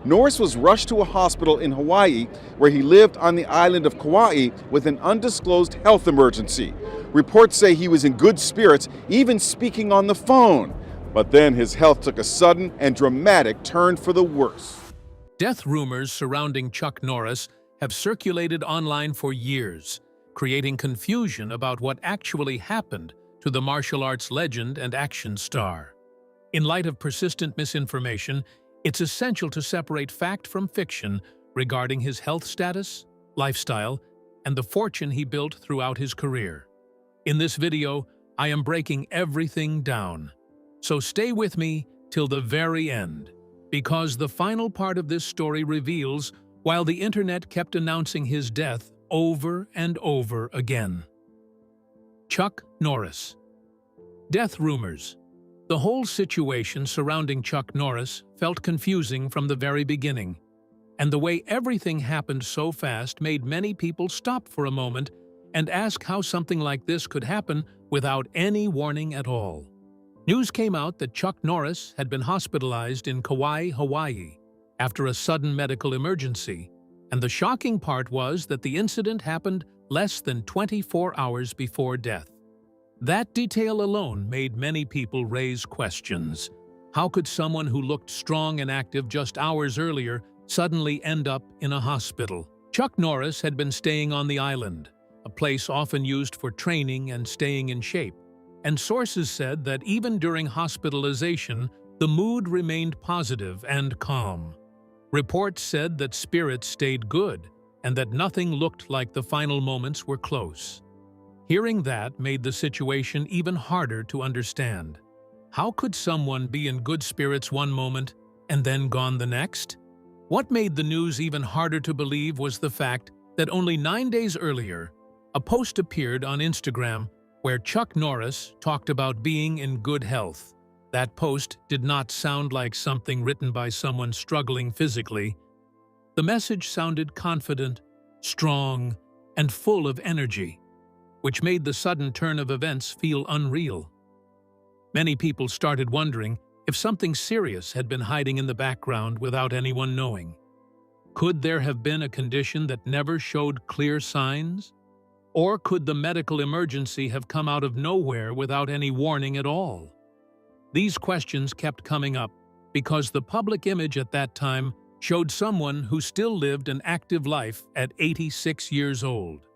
Norris was rushed to a hospital in Hawaii where he lived on the island of Kauai with an undisclosed health emergency. Reports say he was in good spirits, even speaking on the phone. But then his health took a sudden and dramatic turn for the worse. Death rumors surrounding Chuck Norris have circulated online for years, creating confusion about what actually happened to the martial arts legend and action star. In light of persistent misinformation, it's essential to separate fact from fiction regarding his health status, lifestyle, and the fortune he built throughout his career. In this video, I am breaking everything down. So stay with me till the very end, because the final part of this story reveals while the internet kept announcing his death over and over again. Chuck Norris. Death rumors. The whole situation surrounding Chuck Norris felt confusing from the very beginning, and the way everything happened so fast made many people stop for a moment and ask how something like this could happen without any warning at all. News came out that Chuck Norris had been hospitalized in Kauai, Hawaii, after a sudden medical emergency, and the shocking part was that the incident happened less than 24 hours before death. That detail alone made many people raise questions. How could someone who looked strong and active just hours earlier suddenly end up in a hospital? Chuck Norris had been staying on the island, a place often used for training and staying in shape, and sources said that even during hospitalization, the mood remained positive and calm. Reports said that spirits stayed good and that nothing looked like the final moments were close. Hearing that made the situation even harder to understand. How could someone be in good spirits one moment and then gone the next? What made the news even harder to believe was the fact that only 9 days earlier, a post appeared on Instagram where Chuck Norris talked about being in good health. That post did not sound like something written by someone struggling physically. The message sounded confident, strong, and full of energy, which made the sudden turn of events feel unreal. Many people started wondering if something serious had been hiding in the background without anyone knowing. Could there have been a condition that never showed clear signs? Or could the medical emergency have come out of nowhere without any warning at all? These questions kept coming up because the public image at that time showed someone who still lived an active life at 86 years old.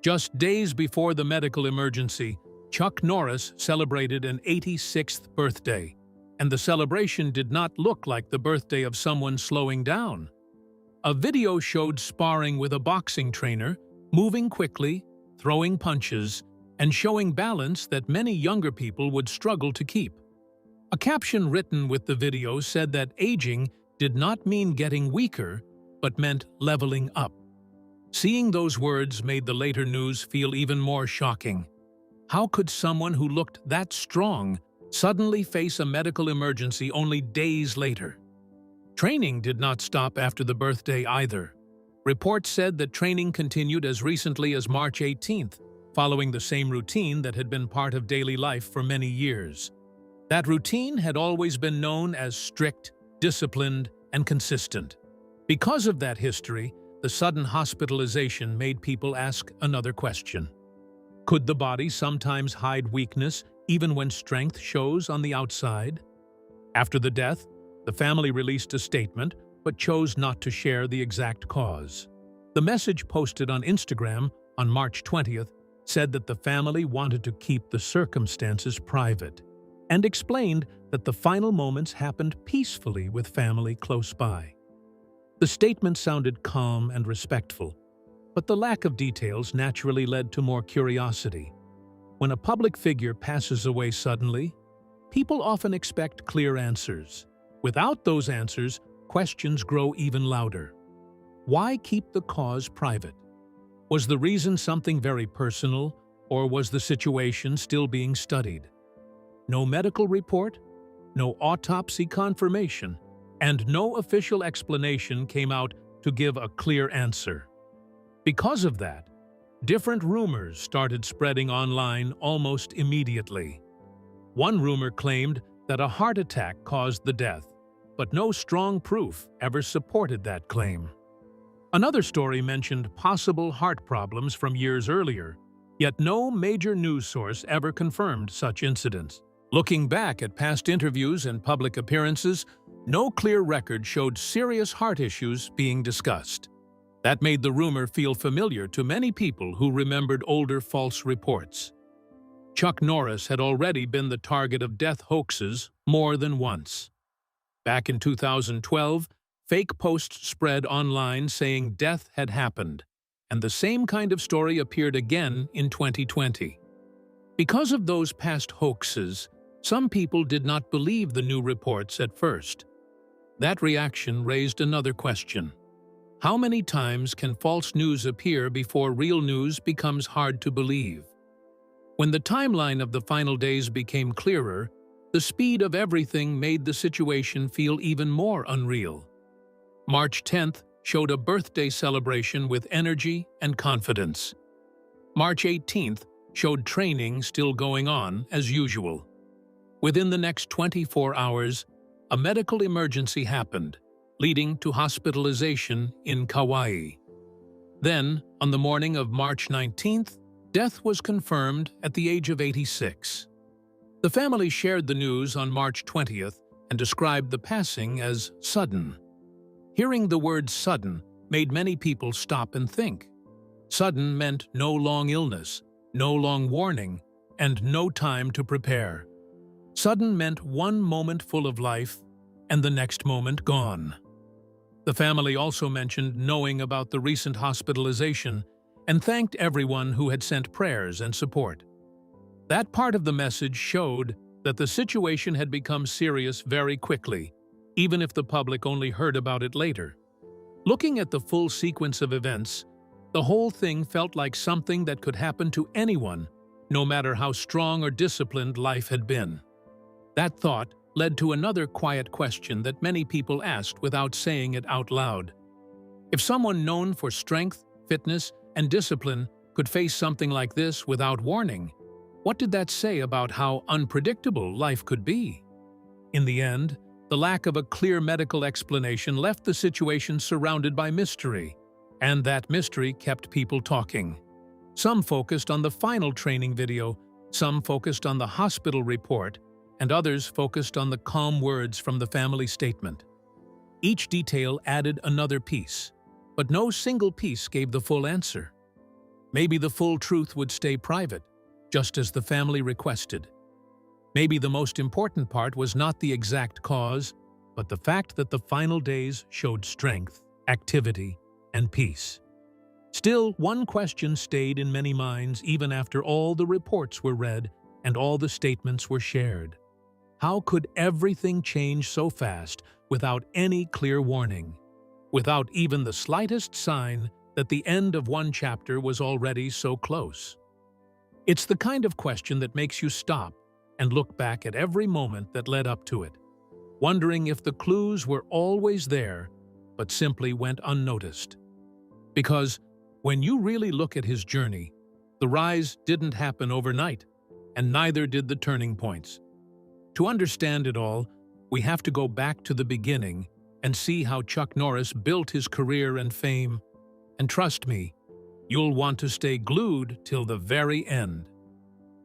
Just days before the medical emergency, Chuck Norris celebrated an 86th birthday, and the celebration did not look like the birthday of someone slowing down. A video showed sparring with a boxing trainer, moving quickly, throwing punches, and showing balance that many younger people would struggle to keep. A caption written with the video said that aging did not mean getting weaker, but meant leveling up. Seeing those words made the later news feel even more shocking. How could someone who looked that strong suddenly face a medical emergency only days later? Training did not stop after the birthday either. Reports said that training continued as recently as March 18th, following the same routine that had been part of daily life for many years. That routine had always been known as strict, disciplined, and consistent. Because of that history, the sudden hospitalization made people ask another question. Could the body sometimes hide weakness even when strength shows on the outside? After the death, the family released a statement but chose not to share the exact cause. The message posted on Instagram on March 20th said that the family wanted to keep the circumstances private and explained that the final moments happened peacefully with family close by. The statement sounded calm and respectful, but the lack of details naturally led to more curiosity. When a public figure passes away suddenly, people often expect clear answers. Without those answers, questions grow even louder. Why keep the cause private? Was the reason something very personal, or was the situation still being studied? No medical report, no autopsy confirmation, and no official explanation came out to give a clear answer. Because of that, different rumors started spreading online almost immediately. One rumor claimed that a heart attack caused the death. but no strong proof ever supported that claim. Another story mentioned possible heart problems from years earlier, yet no major news source ever confirmed such incidents. Looking back at past interviews and public appearances, no clear record showed serious heart issues being discussed. That made the rumor feel familiar to many people who remembered older false reports. Chuck Norris had already been the target of death hoaxes more than once. Back in 2012, fake posts spread online saying death had happened, and the same kind of story appeared again in 2020. Because of those past hoaxes, some people did not believe the new reports at first. That reaction raised another question. How many times can false news appear before real news becomes hard to believe? When the timeline of the final days became clearer, the speed of everything made the situation feel even more unreal. March 10th showed a birthday celebration with energy and confidence. March 18th showed training still going on as usual. Within the next 24 hours, a medical emergency happened, leading to hospitalization in Kauai. Then, on the morning of March 19th, death was confirmed at the age of 86. The family shared the news on March 20th and described the passing as sudden. Hearing the word sudden made many people stop and think. Sudden meant no long illness, no long warning, and no time to prepare. Sudden meant one moment full of life and the next moment gone. The family also mentioned knowing about the recent hospitalization and thanked everyone who had sent prayers and support. That part of the message showed that the situation had become serious very quickly, even if the public only heard about it later. Looking at the full sequence of events, the whole thing felt like something that could happen to anyone, no matter how strong or disciplined life had been. That thought led to another quiet question that many people asked without saying it out loud. If someone known for strength, fitness, and discipline could face something like this without warning, what did that say about how unpredictable life could be? In the end, the lack of a clear medical explanation left the situation surrounded by mystery, and that mystery kept people talking. Some focused on the final training video, some focused on the hospital report, and others focused on the calm words from the family statement. Each detail added another piece, but no single piece gave the full answer. Maybe the full truth would stay private, just as the family requested. Maybe the most important part was not the exact cause, but the fact that the final days showed strength, activity, and peace. Still, one question stayed in many minds even after all the reports were read and all the statements were shared. How could everything change so fast without any clear warning, without even the slightest sign that the end of one chapter was already so close? It's the kind of question that makes you stop and look back at every moment that led up to it, wondering if the clues were always there but simply went unnoticed. Because when you really look at his journey, the rise didn't happen overnight, and neither did the turning points. To understand it all, we have to go back to the beginning and see how Chuck Norris built his career and fame. And trust me, you'll want to stay glued till the very end.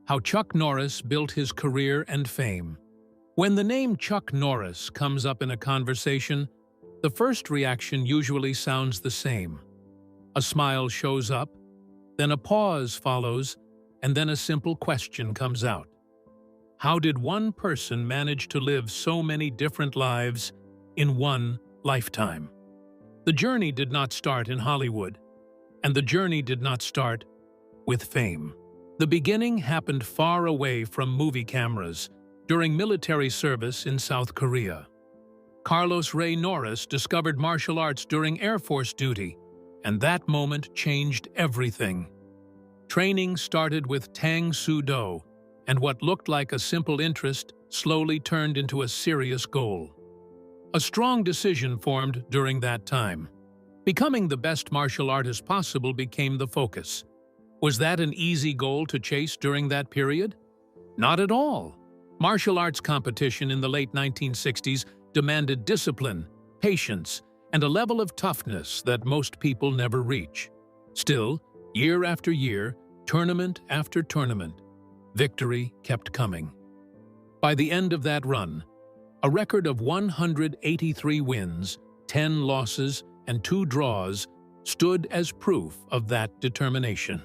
How Chuck Norris built his career and fame. When the name Chuck Norris comes up in a conversation, the first reaction usually sounds the same. A smile shows up, then a pause follows, and then a simple question comes out. How did one person manage to live so many different lives in one lifetime? The journey did not start in Hollywood, and the journey did not start with fame. The beginning happened far away from movie cameras during military service in South Korea. Carlos Ray Norris discovered martial arts during Air Force duty, and that moment changed everything. Training started with Tang Soo Do, and what looked like a simple interest slowly turned into a serious goal. A strong decision formed during that time. Becoming the best martial artist possible became the focus. Was that an easy goal to chase during that period? Not at all. Martial arts competition in the late 1960s demanded discipline, patience, and a level of toughness that most people never reach. Still, year after year, tournament after tournament, victory kept coming. By the end of that run, a record of 183 wins, 10 losses, and 2 draws stood as proof of that determination.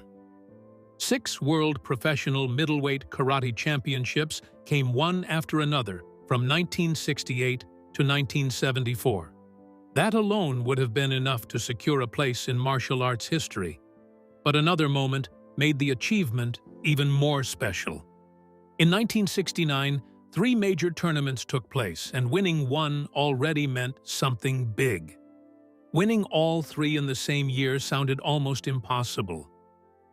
6 world professional middleweight karate championships came one after another from 1968 to 1974. That alone would have been enough to secure a place in martial arts history. But another moment made the achievement even more special. In 1969, 3 major tournaments took place, and winning one already meant something big. Winning all 3 in the same year sounded almost impossible.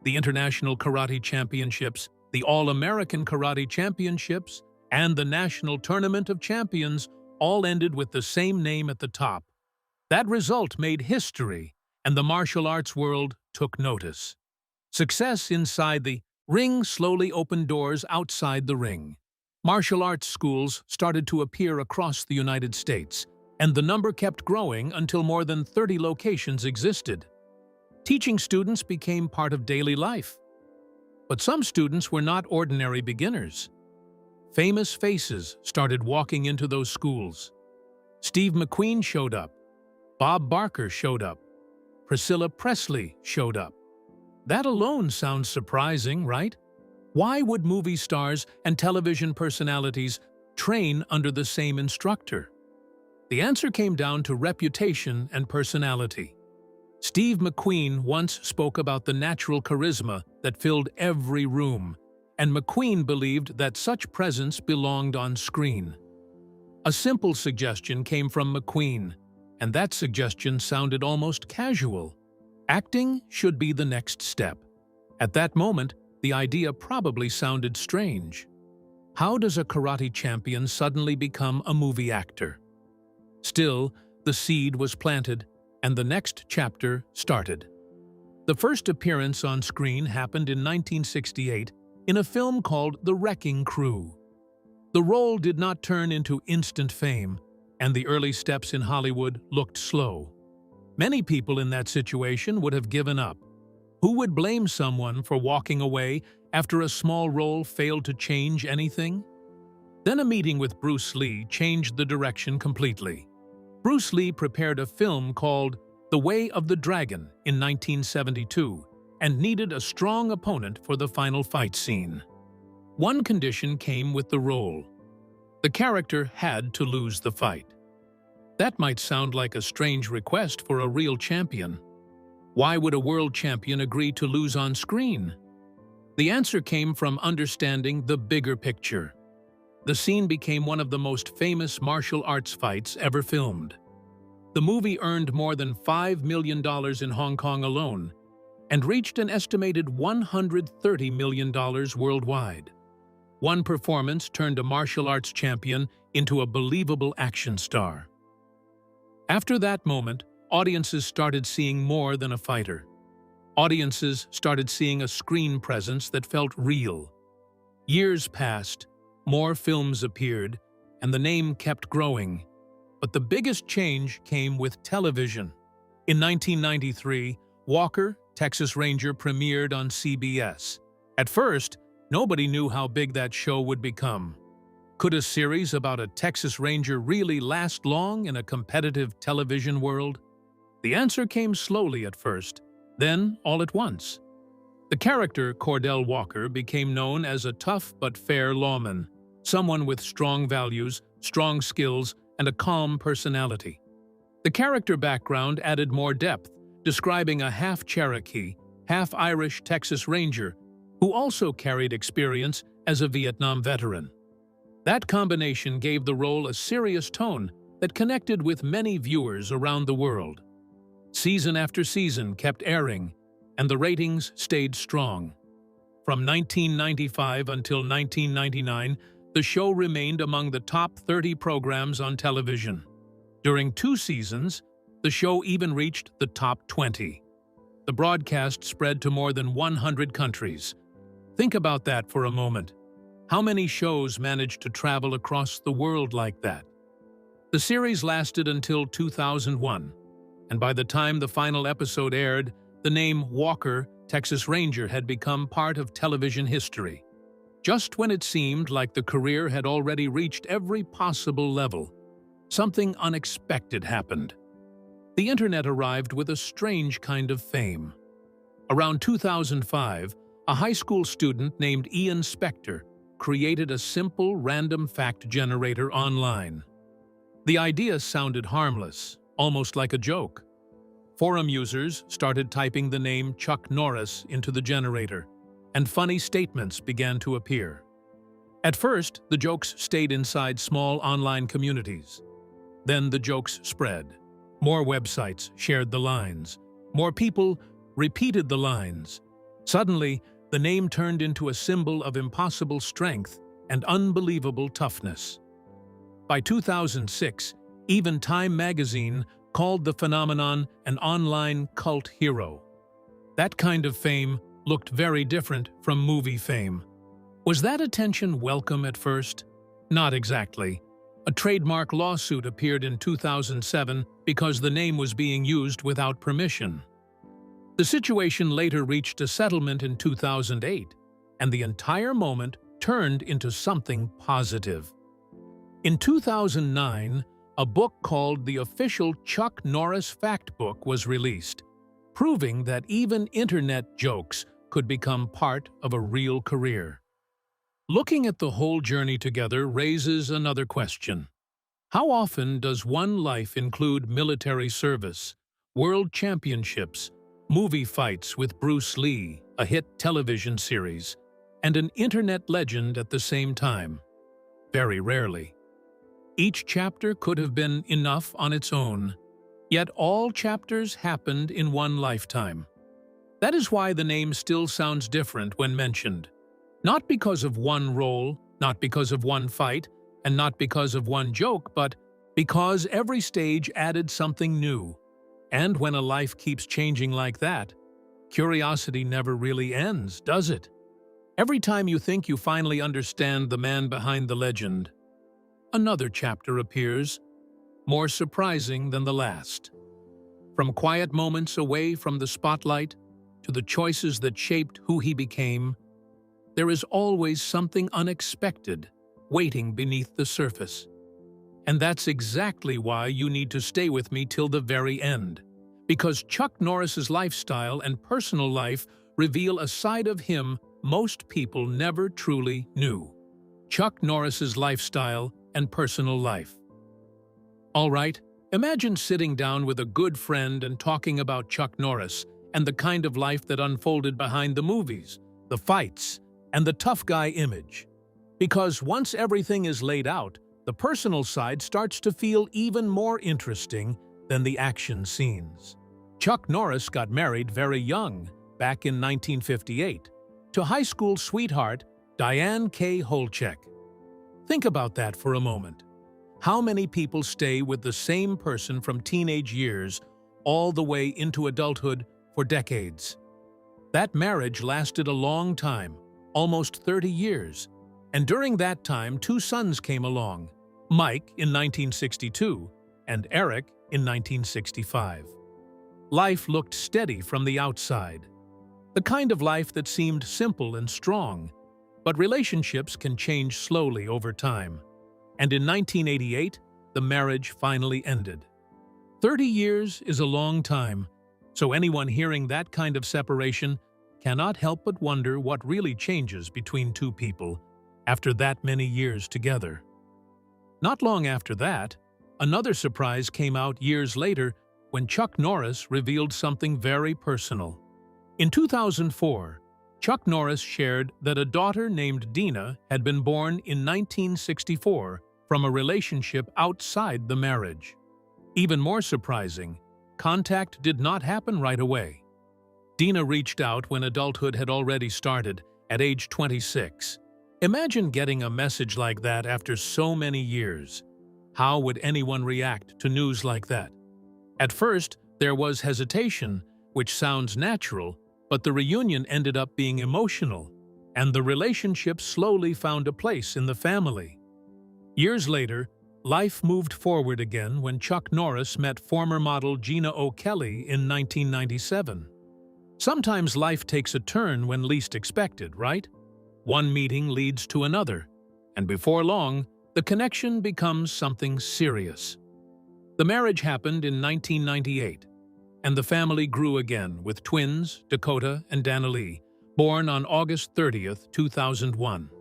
The International Karate Championships, the All-American Karate Championships, and the National Tournament of Champions all ended with the same name at the top. That result made history, and the martial arts world took notice. Success inside the ring slowly opened doors outside the ring. Martial arts schools started to appear across the United States, and the number kept growing until more than 30 locations existed. Teaching students became part of daily life. But some students were not ordinary beginners. Famous faces started walking into those schools. Steve McQueen showed up. Bob Barker showed up. Priscilla Presley showed up. That alone sounds surprising, right? Why would movie stars and television personalities train under the same instructor? The answer came down to reputation and personality. Steve McQueen once spoke about the natural charisma that filled every room, and McQueen believed that such presence belonged on screen. A simple suggestion came from McQueen, and that suggestion sounded almost casual. Acting should be the next step. At that moment, the idea probably sounded strange. How does a karate champion suddenly become a movie actor? Still, the seed was planted, and the next chapter started. The first appearance on screen happened in 1968 in a film called The Wrecking Crew. The role did not turn into instant fame, and the early steps in Hollywood looked slow. Many people in that situation would have given up. Who would blame someone for walking away after a small role failed to change anything? Then a meeting with Bruce Lee changed the direction completely. Bruce Lee prepared a film called The Way of the Dragon in 1972 and needed a strong opponent for the final fight scene. One condition came with the role. The character had to lose the fight. That might sound like a strange request for a real champion. Why would a world champion agree to lose on screen? The answer came from understanding the bigger picture. The scene became one of the most famous martial arts fights ever filmed. The movie earned more than $5 million in Hong Kong alone and reached an estimated $130 million worldwide. One performance turned a martial arts champion into a believable action star. After that moment, audiences started seeing more than a fighter. Audiences started seeing a screen presence that felt real. Years passed, more films appeared, and the name kept growing. But the biggest change came with television. In 1993, Walker, Texas Ranger premiered on CBS. At first, nobody knew how big that show would become. Could a series about a Texas Ranger really last long in a competitive television world? The answer came slowly at first, then all at once. The character Cordell Walker became known as a tough but fair lawman, someone with strong values, strong skills, and a calm personality. The character background added more depth, describing a half-Cherokee, half-Irish Texas Ranger who also carried experience as a Vietnam veteran. That combination gave the role a serious tone that connected with many viewers around the world. Season after season kept airing, and the ratings stayed strong. From 1995 until 1999, the show remained among the top 30 programs on television. During 2 seasons, the show even reached the top 20. The broadcast spread to more than 100 countries. Think about that for a moment. How many shows managed to travel across the world like that? The series lasted until 2001, and by the time the final episode aired, the name Walker, Texas Ranger had become part of television history. Just when it seemed like the career had already reached every possible level, something unexpected happened. The internet arrived with a strange kind of fame. Around 2005, a high school student named Ian Spector created a simple random fact generator online. The idea sounded harmless, almost like a joke. Forum users started typing the name Chuck Norris into the generator, and funny statements began to appear. At first, the jokes stayed inside small online communities. Then the jokes spread. More websites shared the lines. More people repeated the lines. Suddenly, the name turned into a symbol of impossible strength and unbelievable toughness. By 2006, even Time magazine called the phenomenon an online cult hero. That kind of fame looked very different from movie fame. Was that attention welcome at first? Not exactly. A trademark lawsuit appeared in 2007 because the name was being used without permission. The situation later reached a settlement in 2008, and the entire moment turned into something positive. In 2009, a book called The Official Chuck Norris Fact Book was released, proving that even internet jokes could become part of a real career. Looking at the whole journey together raises another question. How often does one life include military service, world championships, movie fights with Bruce Lee, a hit television series, and an internet legend at the same time? Very rarely. Each chapter could have been enough on its own, yet all chapters happened in one lifetime. That is why the name still sounds different when mentioned. Not because of one role, not because of one fight, and not because of one joke, but because every stage added something new. And when a life keeps changing like that, curiosity never really ends, does it? Every time you think you finally understand the man behind the legend, another chapter appears, more surprising than the last. From quiet moments away from the spotlight to the choices that shaped who he became, there is always something unexpected waiting beneath the surface. And that's exactly why you need to stay with me till the very end, because Chuck Norris's lifestyle and personal life reveal a side of him most people never truly knew. Chuck Norris's lifestyle and personal life. All right, imagine sitting down with a good friend and talking about Chuck Norris and the kind of life that unfolded behind the movies, the fights, and the tough guy image. Because once everything is laid out, the personal side starts to feel even more interesting than the action scenes. Chuck Norris got married very young, back in 1958, to high school sweetheart Diane K. Holchek. Think about that for a moment. How many people stay with the same person from teenage years all the way into adulthood for decades? That marriage lasted a long time, almost 30 years, and during that time 2 sons came along, Mike in 1962 and Eric in 1965. Life looked steady from the outside, the kind of life that seemed simple and strong, but relationships can change slowly over time. And in 1988, the marriage finally ended. 30 years is a long time, so anyone hearing that kind of separation cannot help but wonder what really changes between two people after that many years together. Not long after that, another surprise came out years later when Chuck Norris revealed something very personal. In 2004, Chuck Norris shared that a daughter named Dina had been born in 1964 from a relationship outside the marriage. Even more surprising, contact did not happen right away. Dina reached out when adulthood had already started, at age 26. Imagine getting a message like that after so many years. How would anyone react to news like that? At first, there was hesitation, which sounds natural, but the reunion ended up being emotional, and the relationship slowly found a place in the family. Years later, life moved forward again when Chuck Norris met former model Gina O'Kelly in 1997. Sometimes life takes a turn when least expected, right? One meeting leads to another, and before long, the connection becomes something serious. The marriage happened in 1998, and the family grew again with twins, Dakota and Danilee, born on August 30th, 2001.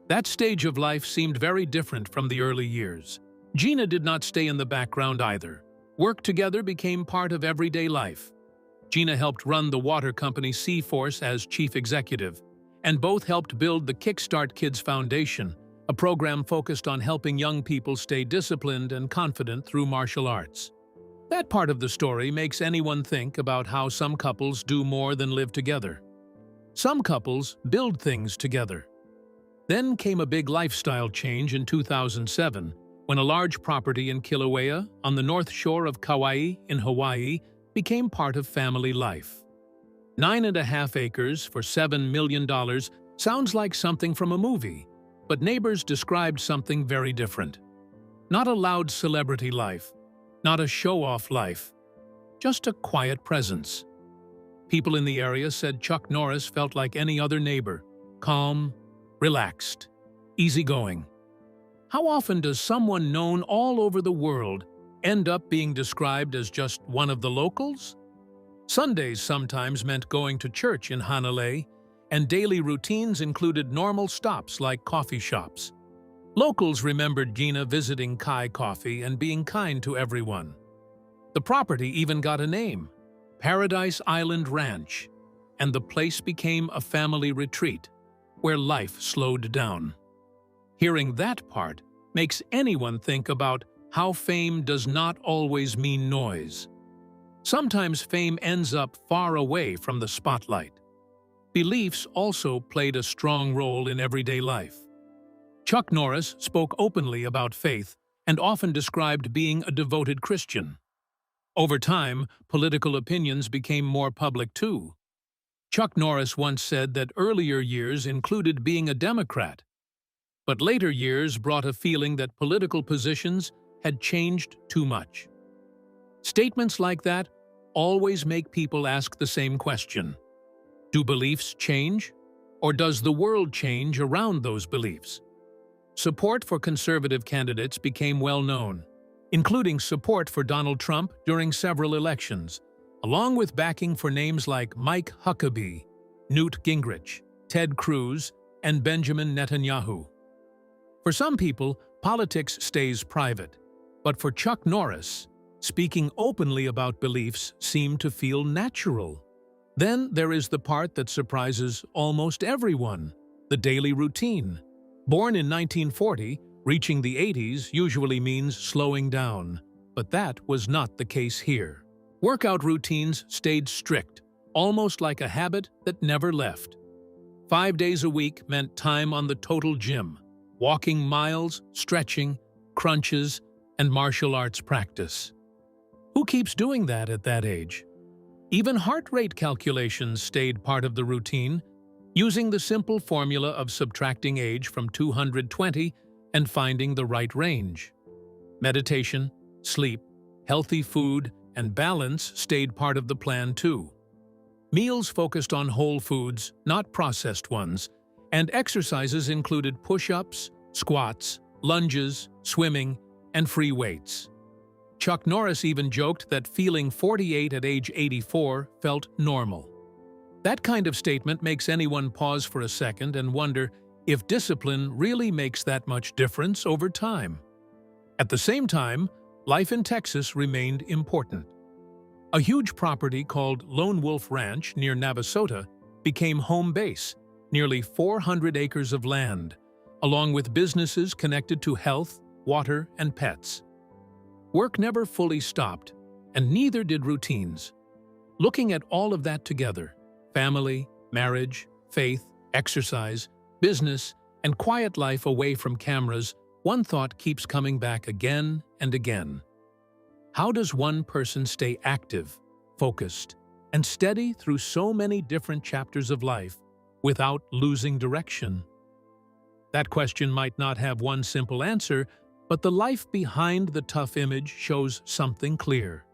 That stage of life seemed very different from the early years. Gina did not stay in the background either. Work together became part of everyday life. Gina helped run the water company Seaforce as chief executive, and both helped build the Kickstart Kids Foundation, a program focused on helping young people stay disciplined and confident through martial arts. That part of the story makes anyone think about how some couples do more than live together. Some couples build things together. Then came a big lifestyle change in 2007, when a large property in Kilauea, on the north shore of Kauai in Hawaii, became part of family life. 9.5 acres for $7 million sounds like something from a movie, but neighbors described something very different. Not a loud celebrity life, not a show-off life, just a quiet presence. People in the area said Chuck Norris felt like any other neighbor, calm, relaxed, easygoing. How often does someone known all over the world end up being described as just one of the locals? Sundays sometimes meant going to church in Hanalei, and daily routines included normal stops like coffee shops. Locals remembered Gina visiting Kai Coffee and being kind to everyone. The property even got a name, Paradise Island Ranch, and the place became a family retreat, where life slowed down. Hearing that part makes anyone think about how fame does not always mean noise. Sometimes fame ends up far away from the spotlight. Beliefs also played a strong role in everyday life. Chuck Norris spoke openly about faith and often described being a devoted Christian. Over time, political opinions became more public too. Chuck Norris once said that earlier years included being a Democrat, but later years brought a feeling that political positions had changed too much. Statements like that always make people ask the same question. Do beliefs change, or does the world change around those beliefs? Support for conservative candidates became well known, including support for Donald Trump during several elections, along with backing for names like Mike Huckabee, Newt Gingrich, Ted Cruz, and Benjamin Netanyahu. For some people, politics stays private, but for Chuck Norris, speaking openly about beliefs seemed to feel natural. Then there is the part that surprises almost everyone, the daily routine. Born in 1940, reaching the 80s usually means slowing down, but that was not the case here. Workout routines stayed strict, almost like a habit that never left. 5 days a week meant time on the total gym, walking miles, stretching, crunches, and martial arts practice. Who keeps doing that at that age? Even heart rate calculations stayed part of the routine, using the simple formula of subtracting age from 220 and finding the right range. Meditation, sleep, healthy food, and balance stayed part of the plan too. Meals focused on whole foods, not processed ones, and exercises included push-ups, squats, lunges, swimming, and free weights. Chuck Norris even joked that feeling 48 at age 84 felt normal. That kind of statement makes anyone pause for a second and wonder if discipline really makes that much difference over time. At the same time, life in Texas remained important. A huge property called Lone Wolf Ranch near Navasota became home base, nearly 400 acres of land, along with businesses connected to health, water, and pets. Work never fully stopped, and neither did routines. Looking at all of that together, family, marriage, faith, exercise, business, and quiet life away from cameras, one thought keeps coming back again and again. How does one person stay active, focused, and steady through so many different chapters of life without losing direction? That question might not have one simple answer, But the life behind the tough image shows something clear.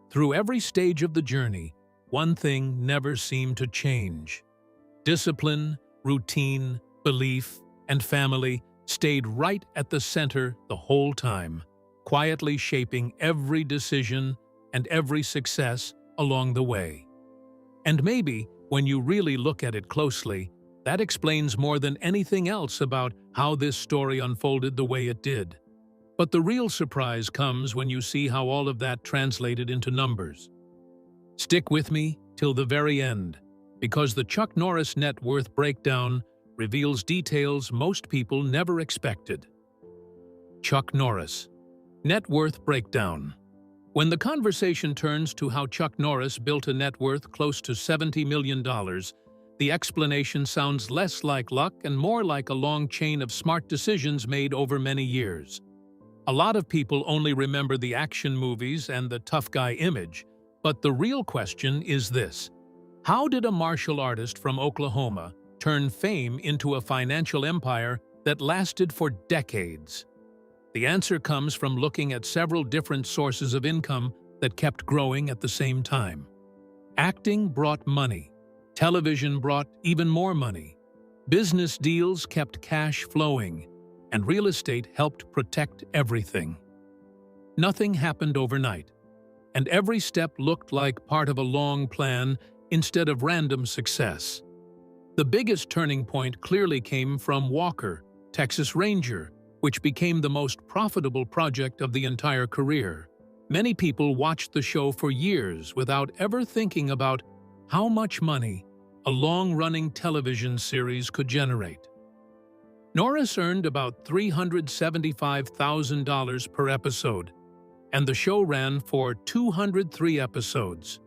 Through every stage of the journey, one thing never seemed to change. Discipline, routine, belief, and family stayed right at the center the whole time, quietly shaping every decision and every success along the way. And maybe, when you really look at it closely, that explains more than anything else about how this story unfolded the way it did. But the real surprise comes when you see how all of that translated into numbers. Stick with me till the very end, because the Chuck Norris net worth breakdown reveals details most people never expected. Chuck Norris. Net worth breakdown. When the conversation turns to how Chuck Norris built a net worth close to $70 million, the explanation sounds less like luck and more like a long chain of smart decisions made over many years. A lot of people only remember the action movies and the tough guy image, but the real question is this: how did a martial artist from Oklahoma turn fame into a financial empire that lasted for decades? The answer comes from looking at several different sources of income that kept growing at the same time. Acting brought money. Television brought even more money. Business deals kept cash flowing, and real estate helped protect everything. Nothing happened overnight, and every step looked like part of a long plan instead of random success. The biggest turning point clearly came from Walker, Texas Ranger, which became the most profitable project of the entire career. Many people watched the show for years without ever thinking about how much money a long-running television series could generate. Norris earned about $375,000 per episode, and the show ran for 203 episodes.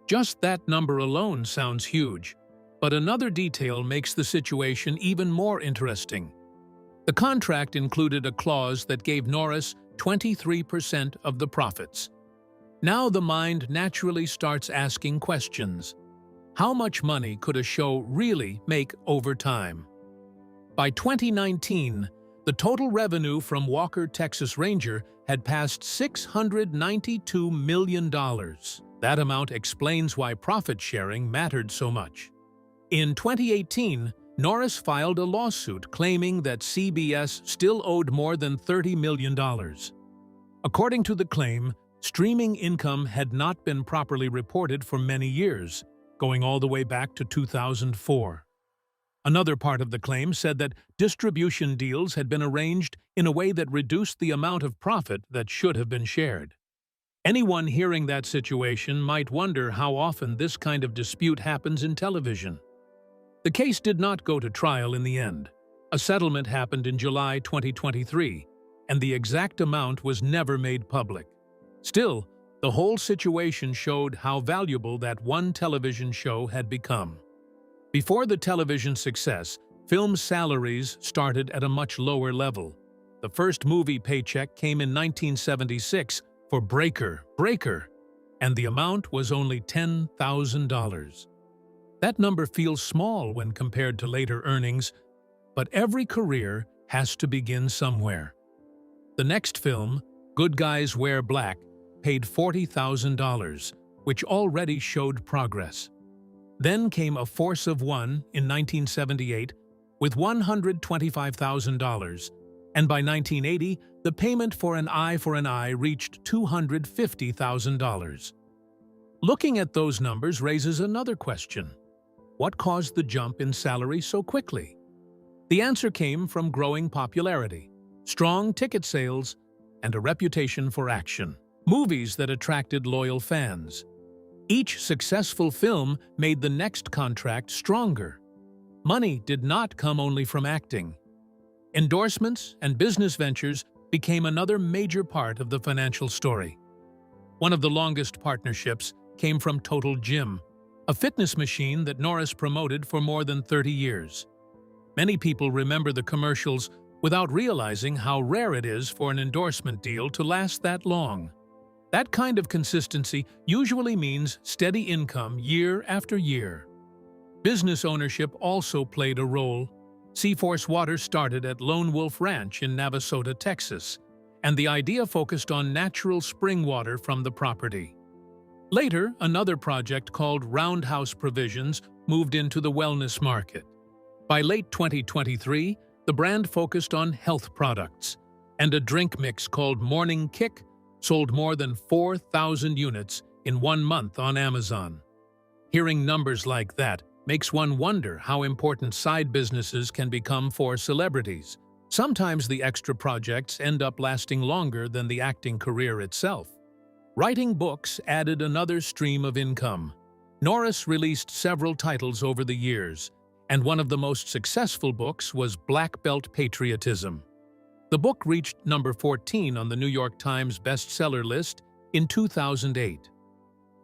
Just that number alone sounds huge, but another detail makes the situation even more interesting. The contract included a clause that gave Norris 23% of the profits. Now the mind naturally starts asking questions. How much money could a show really make over time? By 2019, the total revenue from Walker, Texas Ranger had passed $692 million. That amount explains why profit sharing mattered so much. In 2018, Norris filed a lawsuit claiming that CBS still owed more than $30 million. According to the claim, streaming income had not been properly reported for many years, going all the way back to 2004. Another part of the claim said that distribution deals had been arranged in a way that reduced the amount of profit that should have been shared. Anyone hearing that situation might wonder how often this kind of dispute happens in television. The case did not go to trial in the end. A settlement happened in July 2023, and the exact amount was never made public. Still, the whole situation showed how valuable that one television show had become. Before the television success, film salaries started at a much lower level. The first movie paycheck came in 1976 for Breaker, and the amount was only $10,000. That number feels small when compared to later earnings, but every career has to begin somewhere. The next film, Good Guys Wear Black, paid $40,000, which already showed progress. Then came A Force of One in 1978 with $125,000, and by 1980, the payment for An Eye reached $250,000. Looking at those numbers raises another question. What caused the jump in salary so quickly? The answer came from growing popularity, strong ticket sales, and a reputation for action. Movies that attracted loyal fans. Each successful film made the next contract stronger. Money did not come only from acting. Endorsements and business ventures became another major part of the financial story. One of the longest partnerships came from Total Gym, a fitness machine that Norris promoted for more than 30 years. Many people remember the commercials without realizing how rare it is for an endorsement deal to last that long. That kind of consistency usually means steady income year after year. Business ownership also played a role. Seaforce Water started at Lone Wolf Ranch in Navasota, Texas, and the idea focused on natural spring water from the property. Later, another project called Roundhouse Provisions moved into the wellness market. By late 2023, the brand focused on health products, and a drink mix called Morning Kick sold more than 4,000 units in 1 month on Amazon. Hearing numbers like that makes one wonder how important side businesses can become for celebrities. Sometimes the extra projects end up lasting longer than the acting career itself. Writing books added another stream of income. Norris released several titles over the years, and one of the most successful books was Black Belt Patriotism. The book reached number 14 on the New York Times bestseller list in 2008.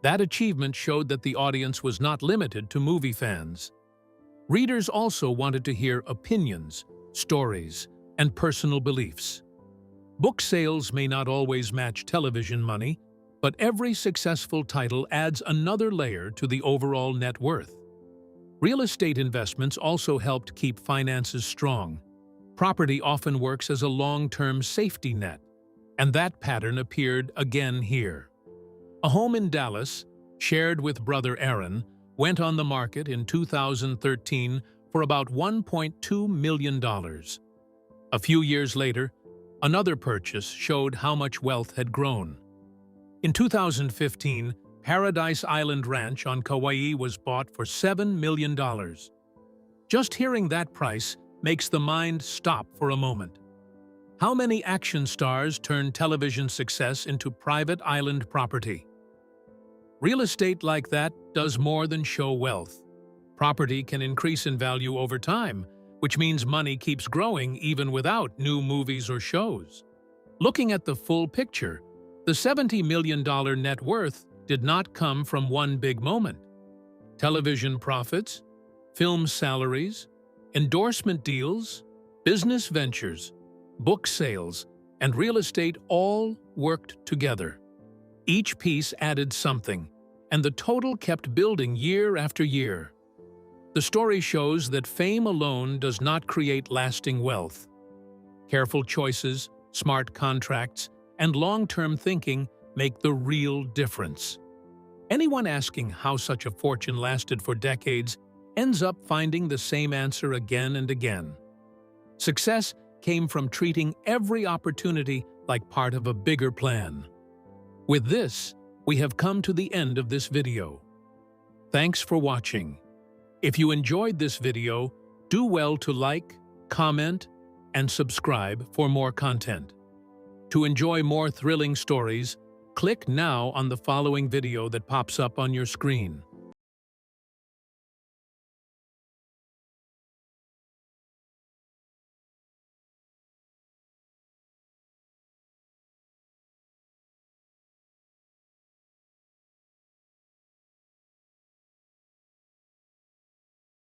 That achievement showed that the audience was not limited to movie fans. Readers also wanted to hear opinions, stories, and personal beliefs. Book sales may not always match television money, but every successful title adds another layer to the overall net worth. Real estate investments also helped keep finances strong. Property often works as a long-term safety net, and that pattern appeared again here. A home in Dallas, shared with brother Aaron, went on the market in 2013 for about $1.2 million. A few years later, another purchase showed how much wealth had grown. In 2015, Paradise Island Ranch on Kauai was bought for $7 million. Just hearing that price makes the mind stop for a moment. How many action stars turn television success into private island property? Real estate like that does more than show wealth. Property can increase in value over time, which means money keeps growing even without new movies or shows. Looking at the full picture, the $70 million net worth did not come from one big moment. Television profits, film salaries, endorsement deals, business ventures, book sales, and real estate all worked together. Each piece added something, and the total kept building year after year. The story shows that fame alone does not create lasting wealth. Careful choices, smart contracts, and long-term thinking make the real difference. Anyone asking how such a fortune lasted for decades ends up finding the same answer again and again. Success came from treating every opportunity like part of a bigger plan. With this, we have come to the end of this video. Thanks for watching. If you enjoyed this video, do well to like, comment, and subscribe for more content. To enjoy more thrilling stories, click now on the following video that pops up on your screen.